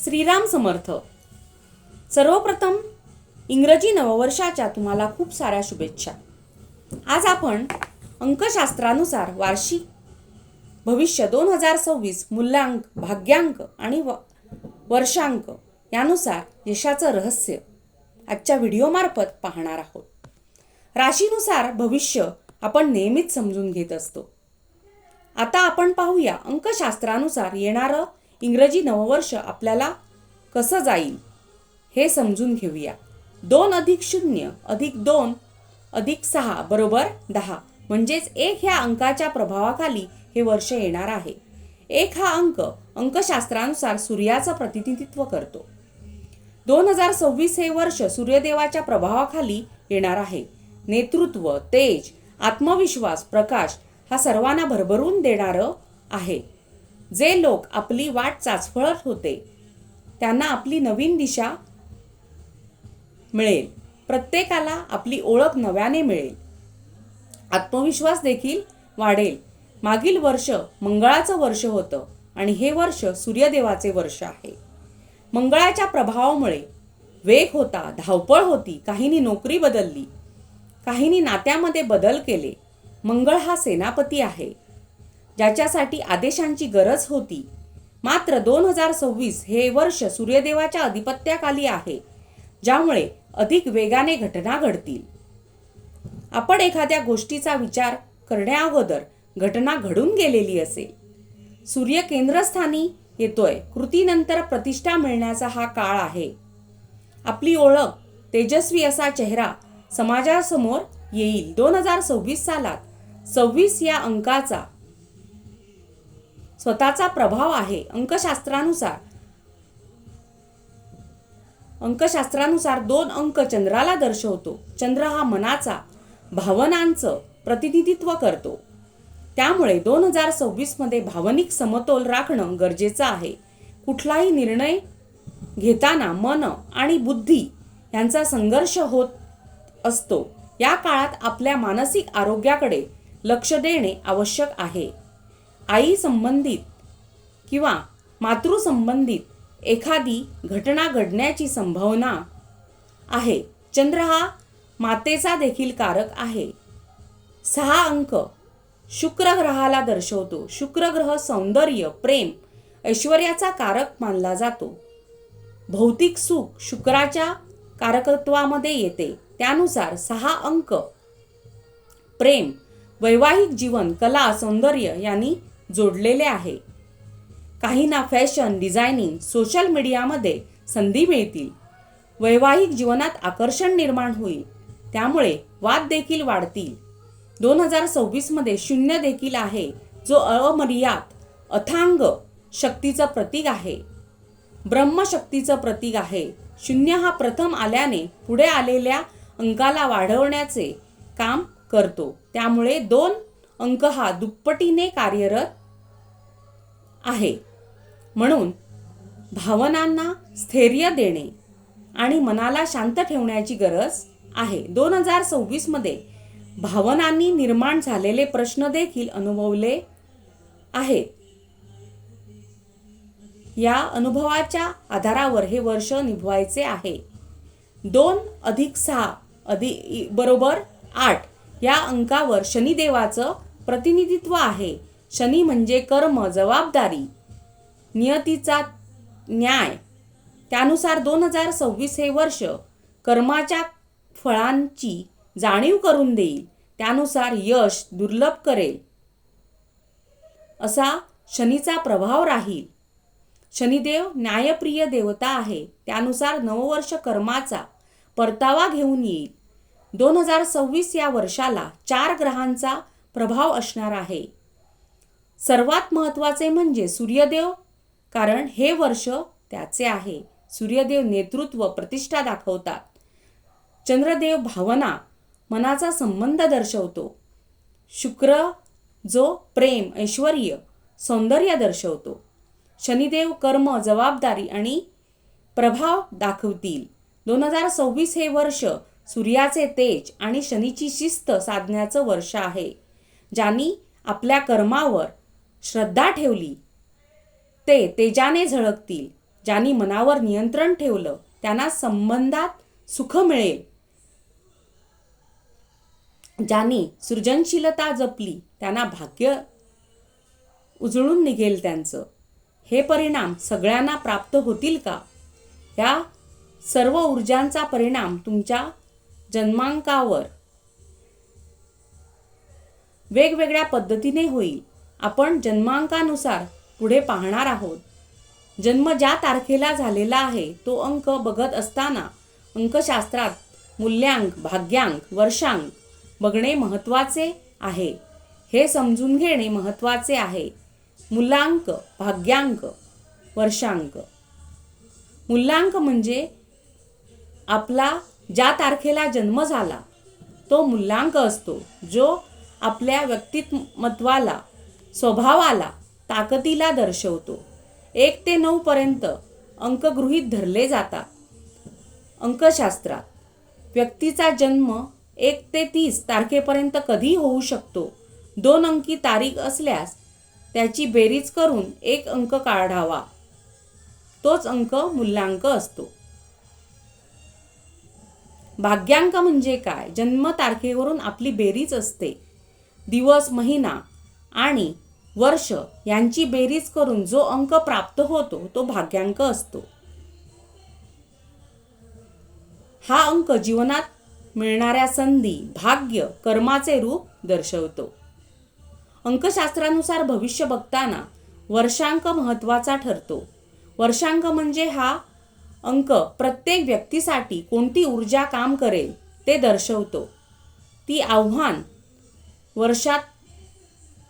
श्रीराम समर्थ. सर्वप्रथम इंग्रजी नववर्षाच्या तुम्हाला खूप साऱ्या शुभेच्छा. आज आपण अंकशास्त्रानुसार वार्षिक भविष्य 2026 मूल्यांक, भाग्यांक आणि वर्षांक यानुसार यशाचं रहस्य आजच्या व्हिडिओमार्फत पाहणार आहोत. राशीनुसार भविष्य आपण नेहमीच समजून घेत असतो. आता आपण पाहूया अंकशास्त्रानुसार येणारं इंग्रजी नववर्ष आपल्याला कसं जाईल हे समजून घेऊया. 2 + 0 + 2 + 6 = 10 म्हणजेच 1 ह्या अंकाच्या प्रभावाखाली हे वर्ष येणार आहे. 1 हा अंक अंकशास्त्रानुसार सूर्याचं प्रतिनिधित्व करतो. 2026 हे वर्ष सूर्यदेवाच्या प्रभावाखाली येणार आहे. नेतृत्व, तेज, आत्मविश्वास, प्रकाश हा सर्वांना भरभरून देणारं आहे. जे लोक आपली वाट चाचपळत होते त्यांना आपली नवीन दिशा मिळेल. प्रत्येकाला आपली ओळख नव्याने मिळेल. आत्मविश्वास देखील वाढेल. मागील वर्ष मंगळाचं वर्ष होतं आणि हे वर्ष सूर्यदेवाचे वर्ष आहे. मंगळाच्या प्रभावामुळे वेग होता, धावपळ होती, काहींनी नोकरी बदलली, काहींनी नात्यामध्ये बदल केले. मंगळ हा सेनापती आहे ज्याच्यासाठी आदेशांची गरज होती. मात्र 2026 हे वर्ष सूर्यदेवाच्या अधिपत्याखाली आहे ज्यामुळे अधिक वेगाने घटना घडतील. आपण एखाद्या गोष्टीचा विचार करण्याअगोदर घटना घडून गेलेली असेल. सूर्य केंद्रस्थानी येतोय. कृतीनंतर प्रतिष्ठा मिळण्याचा हा काळ आहे. आपली ओळख, तेजस्वी असा चेहरा समाजासमोर येईल. 2026 सालात 26 या अंकाचा स्वतःचा प्रभाव आहे. अंकशास्त्रानुसार 2 अंक चंद्राला दर्शवतो. चंद्र हा मनाचा, भावनांचं प्रतिनिधित्व करतो. त्यामुळे 2026 मध्ये भावनिक समतोल राखणं गरजेचं आहे. कुठलाही निर्णय घेताना मन आणि बुद्धी यांचा संघर्ष होत असतो. या काळात आपल्या मानसिक आरोग्याकडे लक्ष देणे आवश्यक आहे. आई संबंधित किंवा मातृ संबंधित एखादी घटना घडण्याची संभावना आहे. चंद्र हा मातेचा देखील कारक आहे. 6 अंक शुक्र ग्रहाला दर्शवतो. शुक्र ग्रह सौंदर्य, प्रेम, ऐश्वर्याचा कारक मानला जातो. भौतिक सुख शुक्राच्या कारकत्वामध्ये येते. त्यानुसार 6 अंक प्रेम, वैवाहिक जीवन, कला, सौंदर्य यांनी जोडलेले आहे. काहींना फॅशन, डिझायनिंग, सोशल मीडियामध्ये संधी मिळतील. वैवाहिक जीवनात आकर्षण निर्माण होईल. त्यामुळे वाद देखील वाढतील. 2026 मध्ये 0 देखील आहे जो अमर्याद अथांग शक्तीचं प्रतीक आहे. ब्रह्मशक्तीचं प्रतीक आहे. 0 हा प्रथम आल्याने पुढे आलेल्या अंकाला वाढवण्याचे काम करतो. त्यामुळे 2 अंक हा दुप्पटीने कार्यरत आहे. म्हणून भावनांना स्थैर्य देणे आणि मनाला शांत ठेवण्याची गरज आहे. 2026 मध्ये भावनांनी निर्माण झालेले प्रश्न देखील अनुभवले आहेत. या अनुभवाच्या आधारावर हे वर्ष निभवायचे आहे. 2 + 6 = 8 या अंकावर शनिदेवाचं प्रतिनिधित्व आहे. शनी म्हणजे कर्म, जबाबदारी, नियतीचा न्याय. त्यानुसार 2026 हे वर्ष कर्माच्या फळांची जाणीव करून देईल. त्यानुसार यश दुर्लभ करेल असा शनीचा प्रभाव राहील. शनिदेव न्यायप्रिय देवता आहे. त्यानुसार नववर्ष कर्माचा परतावा घेऊन येईल. 2026 या वर्षाला 4 ग्रहांचा प्रभाव असणार आहे. सर्वात महत्त्वाचे म्हणजे सूर्यदेव, कारण हे वर्ष त्याचे आहे. सूर्यदेव नेतृत्व, प्रतिष्ठा दाखवतात. चंद्रदेव भावना, मनाचा संबंध दर्शवतो. शुक्र जो प्रेम, ऐश्वर्य, सौंदर्य दर्शवतो. शनिदेव कर्म, जबाबदारी आणि प्रभाव दाखवतील. 2026 हे वर्ष सूर्याचे तेज आणि शनीची शिस्त साधण्याचं वर्ष आहे. ज्यांनी आपल्या कर्मावर श्रद्धा ठेवली ते तेजाने झळकतील. ज्यांनी मनावर नियंत्रण ठेवलं त्यांना संबंधात सुख मिळेल. ज्यांनी सृजनशीलता जपली त्यांना भाग्य उजळून निघेल त्यांचं. हे परिणाम सगळ्यांना प्राप्त होतील का? या सर्व ऊर्जांचा परिणाम तुमच्या जन्मांकावर वेगवेगळ्या पद्धतीने होईल. आपण जन्मांकानुसार पुढे पाहणार आहोत. जन्म ज्या तारखेला झालेला आहे तो अंक बघत असताना अंकशास्त्रात मूल्यांक, भाग्यांक, वर्षांक बघणे महत्त्वाचे आहे. हे समजून घेणे महत्त्वाचे आहे. मूलांक, भाग्यांक, वर्षांक. मूलांक म्हणजे आपला ज्या तारखेला जन्म झाला तो मूलांक असतो, जो आपल्या व्यक्तिमत्वाला, स्वभावाला, ताकदीला दर्शवतो. 1 ते 9 पर्यंत अंक गृहीत धरले जातात. अंकशास्त्रात व्यक्तीचा जन्म 1 ते 30 तारखेपर्यंत कधी होऊ शकतो. 2 अंकी तारीख असल्यास त्याची बेरीज करून 1 अंक काढावा. तोच अंक मूलांक असतो. भाग्यांक म्हणजे काय? जन्म तारखेवरून आपली बेरीज असते. दिवस, महिना आणि वर्ष यांची बेरीज करून जो अंक प्राप्त होतो तो भाग्यांक असतो. हा अंक जीवनात मिळणाऱ्या संधी, भाग्य, कर्माचे रूप दर्शवतो. अंकशास्त्रानुसार भविष्य बघताना वर्षांक महत्त्वाचा ठरतो. वर्षांक म्हणजे हा अंक प्रत्येक व्यक्तीसाठी कोणती ऊर्जा काम करेल ते दर्शवतो. ती आव्हान वर्षात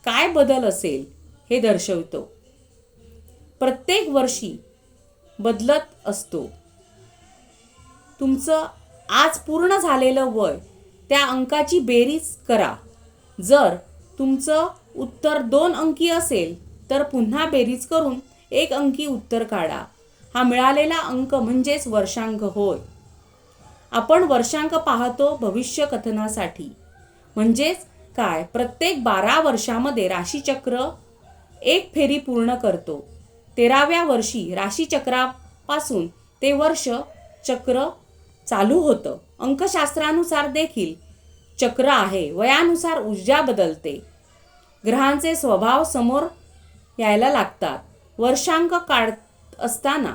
काय बदल असेल हे दर्शवतो. प्रत्येक वर्षी बदलत असतो. तुमचं आज पूर्ण झालेलं वय त्या अंकाची बेरीज करा. जर तुमचं उत्तर 2 अंकी असेल तर पुन्हा बेरीज करून 1 अंकी उत्तर काढा. हा मिळालेला अंक म्हणजेच वर्षांक होय. आपण वर्षांक पाहतो भविष्य कथनासाठी. म्हणजेच काय? प्रत्येक 12 वर्षामध्ये राशीचक्र 1 फेरी पूर्ण करतो. 13व्या वर्षी राशीचक्रापासून ते वर्ष चक्र चालू होतं. अंकशास्त्रानुसार देखील चक्र आहे. वयानुसार ऊर्जा बदलते. ग्रहांचे स्वभाव समोर यायला लागतात. वर्षांक काढत असताना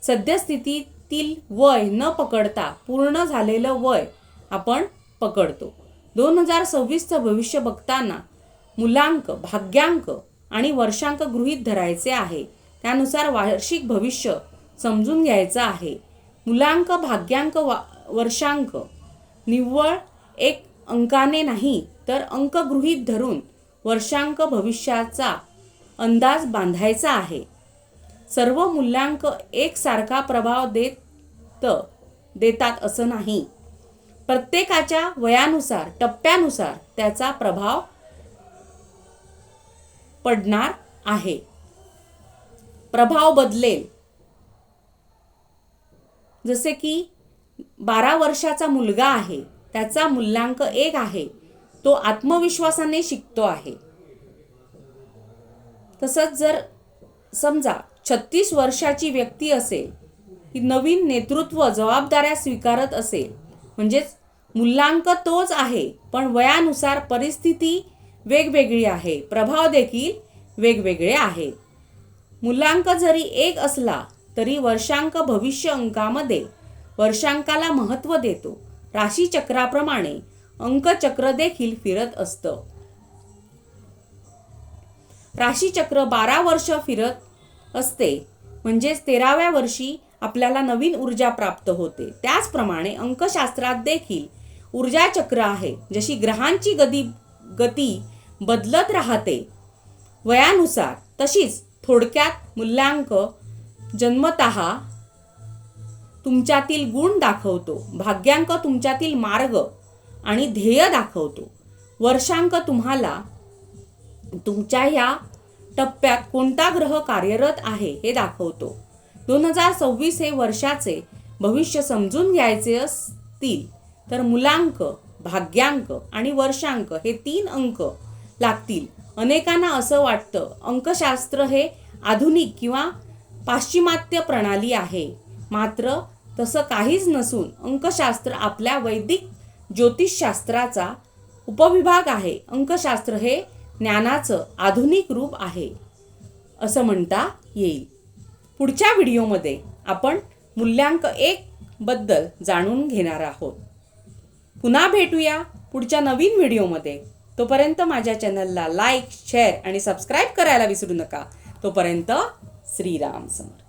सद्यस्थितीतील वय न पकडता पूर्ण झालेलं वय आपण पकडतो. 2026चं भविष्य बघताना मूलांक, भाग्यांक आणि वर्षांक गृहीत धरायचे आहे. त्यानुसार वार्षिक भविष्य समजून घ्यायचं आहे. मूलांक, भाग्यांक, वर्षांक निव्वळ 1 अंकाने नाही तर अंक गृहीत धरून वर्षांक भविष्याचा अंदाज बांधायचा आहे. सर्व मूल्यांक एकसारखा प्रभाव देतात असं नाही. प्रत्येकाच्या वयानुसार, टप्प्यानुसार त्याचा प्रभाव पडणार आहे. प्रभाव बदलेल. जसे की 12 वर्षाचा मुलगा आहे, त्याचा मूल्यांक 1 आहे. तो आत्मविश्वासाने शिकतो आहे. तसंच जर समजा 36 वर्षाची व्यक्ती असेल, ही नवीन नेतृत्व जबाबदाऱ्या स्वीकारत असेल, म्हणजेच मूल्यांक तोच आहे पण वयानुसार परिस्थिती वेगवेगळी आहे, प्रभाव देखील वेगवेगळे आहेत. मूल्यांक जरी 1 असला तरी वर्षांक भविष्य अंकामध्ये वर्षांकाला महत्त्व देतो. राशीचक्राप्रमाणे अंकचक्र देखील फिरत असतं. राशीचक्र 12 वर्ष फिरत असते. म्हणजेच 13व्या वर्षी आपल्याला नवीन ऊर्जा प्राप्त होते. त्याचप्रमाणे अंकशास्त्रात देखील ऊर्जा चक्र आहे. जशी ग्रहांची गती बदलत राहते वयानुसार, तशीच थोडक्यात मूल्यांक जन्मतः तुमच्यातील गुण दाखवतो. भाग्यांक तुमच्यातील मार्ग आणि ध्येय दाखवतो. वर्षांक तुम्हाला तुमच्या ह्या टप्प्यात कोणता ग्रह कार्यरत आहे हे दाखवतो. 2026 हे वर्षाचे भविष्य समजून घ्यायचे असतील तर मूलांक, भाग्यांक आणि वर्षांक हे 3 अंक लागतील. अनेकांना असं वाटतं अंकशास्त्र हे आधुनिक किंवा पाश्चिमात्य प्रणाली आहे. मात्र तसं काहीच नसून अंकशास्त्र आपल्या वैदिक ज्योतिषशास्त्राचा उपविभाग आहे. अंकशास्त्र हे ज्ञानाचं आधुनिक रूप आहे असं म्हणता येईल. पुढच्या व्हिडिओमध्ये आपण मूल्यांक 1 बद्दल जाणून घेणार आहोत. पुन्हा भेटूया पुढच्या नवीन व्हिडिओमध्ये. तोपर्यंत माझ्या चॅनलला लाईक, शेअर आणि सबस्क्राईब करायला विसरू नका. तोपर्यंत श्रीराम समर्थ.